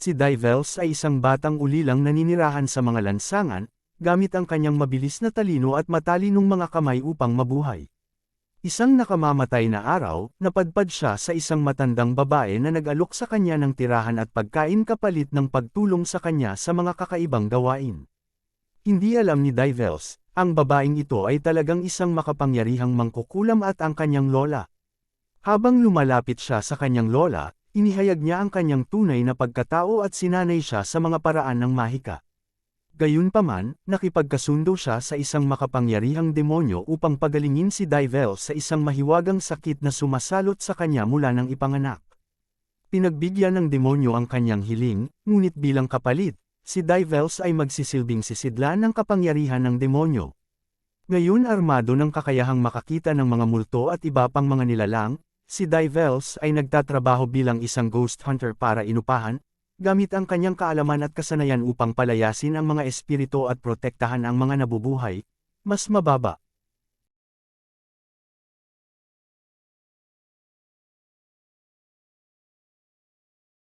Si Divels ay isang batang ulilang naninirahan sa mga lansangan, gamit ang kanyang mabilis na talino at matalinong mga kamay upang mabuhay. Isang nakamamatay na araw, napadpad siya sa isang matandang babae na nag-alok sa kanya ng tirahan at pagkain kapalit ng pagtulong sa kanya sa mga kakaibang gawain. Hindi alam ni Divels, ang babaeng ito ay talagang isang makapangyarihang mangkukulam at ang kanyang lola. Habang lumalapit siya sa kanyang lola, inihayag niya ang kanyang tunay na pagkatao at sinanay siya sa mga paraan ng mahika. Gayunpaman, nakipagkasundo siya sa isang makapangyarihang demonyo upang pagalingin si Divels sa isang mahiwagang sakit na sumasalot sa kanya mula ng ipanganak. Pinagbigyan ng demonyo ang kanyang hiling, ngunit bilang kapalit, si Divels ay magsisilbing sisidlan ng kapangyarihan ng demonyo. Ngayon armado ng kakayahang makakita ng mga multo at iba pang mga nilalang, si Divels ay nagtatrabaho bilang isang ghost hunter para inupahan, gamit ang kanyang kaalaman at kasanayan upang palayasin ang mga espiritu at protektahan ang mga nabubuhay, mas mababa.